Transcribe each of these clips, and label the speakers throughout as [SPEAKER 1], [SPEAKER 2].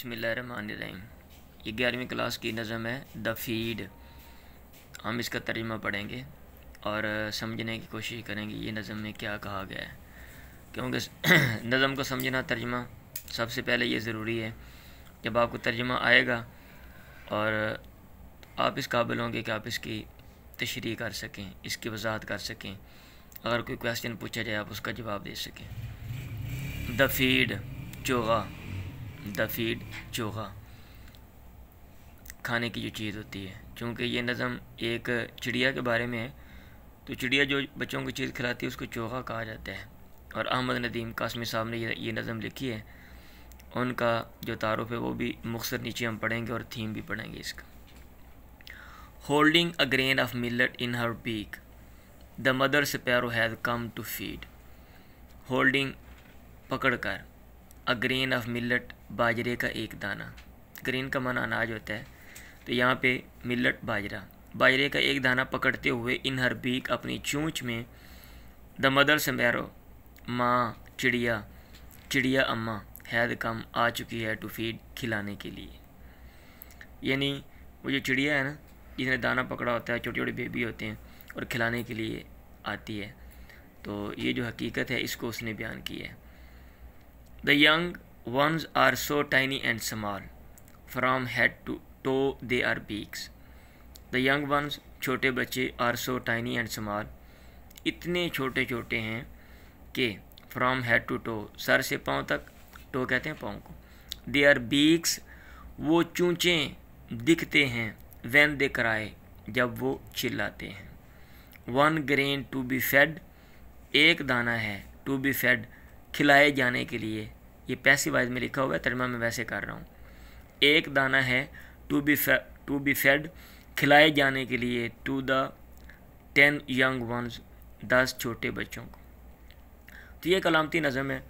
[SPEAKER 1] बिस्मिल्लाहिर्रहमानिर्रहीम। ये 11वीं क्लास की नज़म है द फीड। हम इसका तर्जुमा पढ़ेंगे और समझने की कोशिश करेंगे ये नज़म में क्या कहा गया है, क्योंकि नज़म को समझना तर्जुमा सबसे पहले ये ज़रूरी है। जब आपको तर्जुमा आएगा और आप इस काबिल होंगे कि आप इसकी तशरीह कर सकें, इसकी वजाहत कर सकें, अगर कोई क्वेश्चन पूछा जाए आप उसका जवाब दे सकें। द फीड चोगा, द फीड चोगा खाने की जो चीज़ होती है। चूँकि ये नज़म एक चिड़िया के बारे में है, तो चिड़िया जो बच्चों को चीज़ खिलाती है उसको चोगा कहा जाता है। और अहमद नदीम कासमी साहब ने ये नज़म लिखी है, उनका जो तारुफ है वो भी मुख्तसर नीचे हम पढ़ेंगे और थीम भी पढ़ेंगे इसका। Holding a grain of millet in her beak, the mother sparrow has come to feed. Holding पकड़ कर, अ ग्रेन ऑफ मिलेट बाजरे का एक दाना, ग्रेन का माना अनाज होता है, तो यहाँ पे मिलेट बाजरा, बाजरे का एक दाना पकड़ते हुए इन हर बीक अपनी चूंच में, द मदर स्पैरो माँ चिड़िया, चिड़िया अम्मा, हैद कम आ चुकी है टू फीड खिलाने के लिए। यानी वो जो चिड़िया है ना जिसने दाना पकड़ा होता है, छोटे छोटे बेबी होते हैं और खिलाने के लिए आती है, तो ये जो हकीकत है इसको उसने बयान की है। The young ones are so tiny and small, from head to toe they are beaks. The young ones, छोटे बच्चे, are so tiny and small, इतने छोटे छोटे हैं कि from head to toe, sir से पाँव तक, toe कहते हैं पाँव को, they are beaks, वो चूंचें दिखते हैं, when they cry, जब वो चिल्लाते हैं। one grain to be fed, एक दाना है, to be fed, खिलाए जाने के लिए। ये पैसिव वॉइस में लिखा हुआ है, तर्जुमा मैं वैसे कर रहा हूँ। एक दाना है टू बी फेड, खिलाए जाने के लिए, टू द 10 यंग वंस, 10 छोटे बच्चों को। तो ये कलामती नज़म है।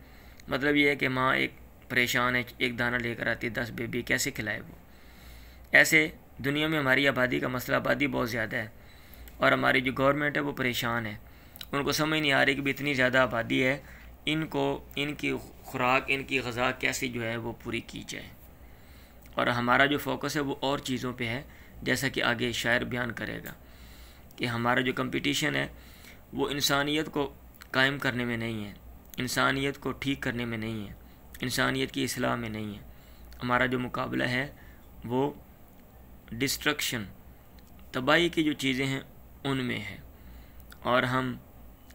[SPEAKER 1] मतलब ये है कि माँ एक परेशान है, एक दाना लेकर आती है, 10 बेबी कैसे खिलाए वो। ऐसे दुनिया में हमारी आबादी का मसला, आबादी बहुत ज़्यादा है और हमारी जो गवर्नमेंट है वो परेशान है। उनको समझ नहीं आ रही कि भी इतनी ज़्यादा आबादी है, इनको इनकी खुराक, इनकी ग़ज़ा कैसे जो है वो पूरी की जाए। और हमारा जो फोकस है वो और चीज़ों पे है, जैसा कि आगे शायर बयान करेगा कि हमारा जो कंपटीशन है वो इंसानियत को कायम करने में नहीं है, इंसानियत को ठीक करने में नहीं है, इंसानियत की इस्लाह में नहीं है। हमारा जो मुकाबला है वो डिस्ट्रक्शन, तबाही की जो चीज़ें हैं उनमें है, और हम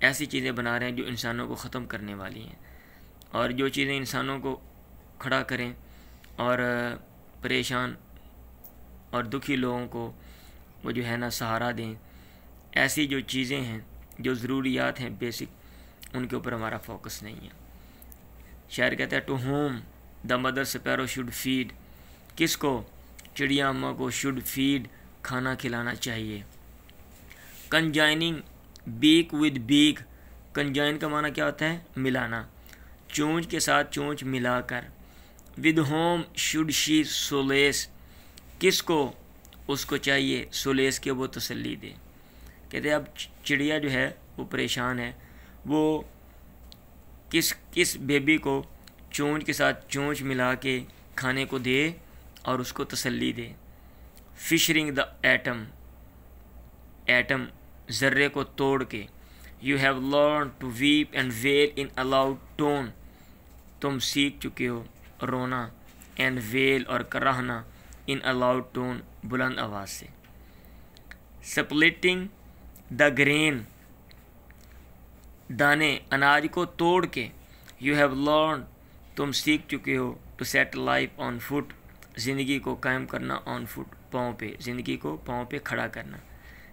[SPEAKER 1] ऐसी चीज़ें बना रहे हैं जो इंसानों को ख़त्म करने वाली हैं। और जो चीज़ें इंसानों को खड़ा करें और परेशान और दुखी लोगों को वो जो है ना सहारा दें, ऐसी जो चीज़ें हैं, जो ज़रूरियात हैं बेसिक, उनके ऊपर हमारा फोकस नहीं है। शायर कहता है to home the mother sparrow should feed, किसको, चिड़िया अम्मा को, शुड फीड, खाना खिलाना चाहिए। Conjoining beak with beak, conjoin का माना क्या होता है, मिलाना, चोंच के साथ चोंच मिलाकर। With home should she solace, किसको, उसको चाहिए सोलेस के वो तसल्ली दे। कहते हैं अब चिड़िया जो है वो परेशान है, वो किस बेबी को चोंच के साथ चोंच मिला के खाने को दे और उसको तसल्ली दे। फिशरिंग द एटम, एटम ज़र्रे को तोड़ के। You have learn to weep and wail in a loud tone, तुम सीख चुके हो रोना, एंड वेल और कराहना, इन अ लाउड टोन, बुलंद आवाज़ से। स्प्लिटिंग द ग्रेन, दाने अनाज को तोड़ के। यू हैव लर्न, तुम सीख चुके हो, to set life on foot, ज़िंदगी को कायम करना, ऑन फुट, पाँव पे, ज़िंदगी को पाँव पे खड़ा करना,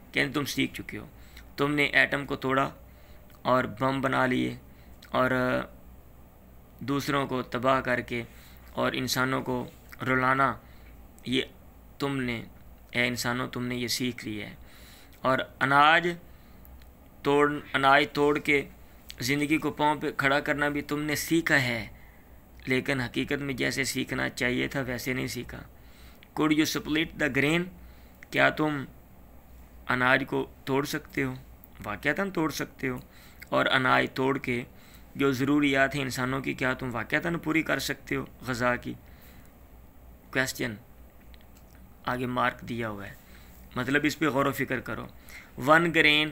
[SPEAKER 1] कहते तुम सीख चुके हो। तुमने एटम को तोड़ा और बम बना लिए और दूसरों को तबाह करके और इंसानों को रुलाना, ये तुमने इंसानों तुमने ये सीख लिया है। और अनाज तोड़ के ज़िंदगी को पाँव पे खड़ा करना भी तुमने सीखा है, लेकिन हकीकत में जैसे सीखना चाहिए था वैसे नहीं सीखा। Could you split the grain, क्या तुम अनाज को तोड़ सकते हो, वाक़यातन तोड़ सकते हो, और अनाज तोड़ के जो ज़रूरियात हैं इंसानों की, क्या तुम वाक़यातन पूरी कर सकते हो ग़ज़ा की। क्वेश्चन आगे मार्क दिया हुआ है, मतलब इस पे गौर व फिक्र करो। 1 grain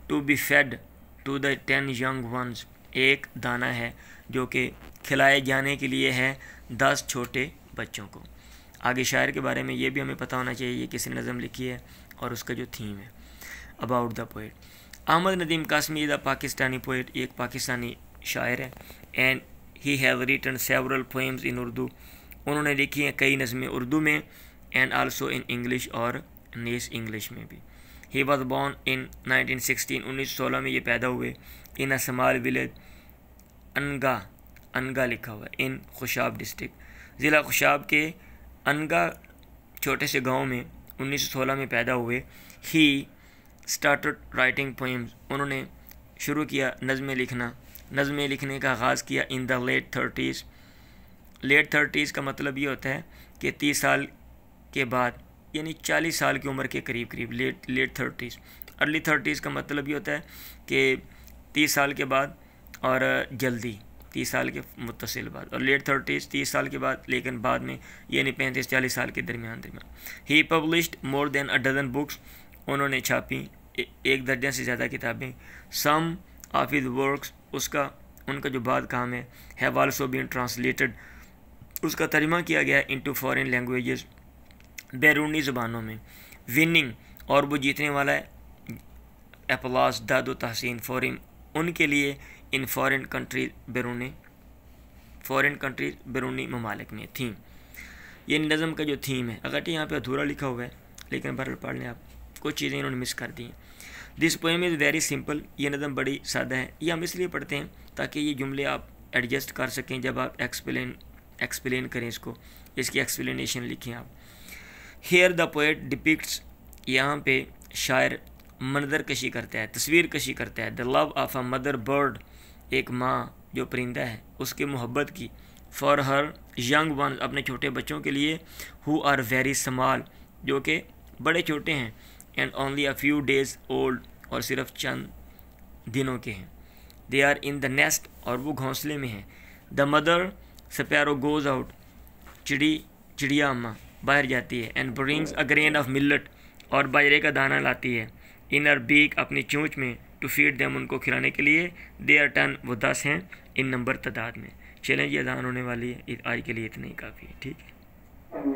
[SPEAKER 1] to be fed to the 10 young ones, एक दाना है जो कि खिलाए जाने के लिए है 10 छोटे बच्चों को। आगे शायर के बारे में ये भी हमें पता होना चाहिए ये किसी नज़म लिखी है और उसका जो थीम है। About the poet, Ahmad Nadeem Qasmi the Pakistani poet, एक पाकिस्तानी शायर है। And he have written several poems in Urdu, उन्होंने लिखी हैं कई नज़में उर्दू में, एंड आल्सो इन इंग्लिश, और नेस इंग्लिश में भी। ही वॉज बॉर्न इन 1916, 1916 में ये पैदा हुए। इन अ स्मॉल विलेज, अनगा लिखा हुआ है, इन खुशाब डिस्ट्रिक्ट, ज़िला खुशाब के अनगा छोटे से गांव में 1916 में पैदा हुए। ही स्टार्टेड राइटिंग पोएम्स, उन्होंने शुरू किया नज़में लिखने का आगाज़ किया in the late 30s। Late 30s का मतलब ये होता है कि 30 साल के बाद, यानी 40 साल की उम्र के करीब करीब लेट 30s। अर्ली 30s का मतलब ये होता है कि 30 साल के बाद और जल्दी 30 साल के मुत्तसिल बाद, और लेट 30s 30 साल के बाद, लेकिन बाद में यानी 35-40 साल के दरमियान। He published more than a dozen books, उन्होंने छापी 1 दर्जन से ज़्यादा किताबें। सम ऑफ हिज वर्क्स, उनका जो बाद काम है, हैव आल्सो बीन ट्रांसलेटेड, उसका तर्जुमा किया गया इनटू फॉरेन लैंग्वेजेस, बैरूनी ज़ुबानों में। विनिंग, और वो जीतने वाला है, एप्लास दादो तहसीन फॉर हिम, उनके लिए, इन फॉरेन कंट्रीज, बैरूनी ममालिक में। थीम, ये नज़म का जो थीम है, अगर यहाँ पे अधूरा लिखा हुआ है लेकिन बहरहाल पढ़ लें आप, कुछ चीज़ें इन्होंने मिस कर दी हैं। This poem is very simple, ये नज़म बड़ी सादा है। ये हम इसलिए पढ़ते हैं ताकि ये जुमले आप एडजस्ट कर सकें जब आप एक्सप्लेन करें इसको, इसकी एक्सप्लेनेशन लिखें आप। हेयर द पोएट डिपिक्ट्स, यहाँ पे शायर मंजर कशी करता है, तस्वीर कशी करता है। The love of a mother bird, एक माँ जो परिंदा है उसकी मोहब्बत की। फॉर हर यंग वन, अपने छोटे बच्चों के लिए। हु आर वेरी स्मॉल, जो कि बड़े छोटे हैं। And only a few days old, और सिर्फ चंद दिनों के हैं। They are in the nest, और वो घोंसले में हैं। The mother sparrow goes out, चिड़िया अम्मा बाहर जाती है। And brings a grain of millet, और बाजरे का दाना लाती है। इन हर बीक, अपनी चोंच में। टू फीड देम, उनको खिलाने के लिए। दे आर 10, वो 10 हैं इन नंबर तादाद में। चलें, ये अज़ान होने वाली है, आज के लिए इतना ही काफ़ी है, ठीक है।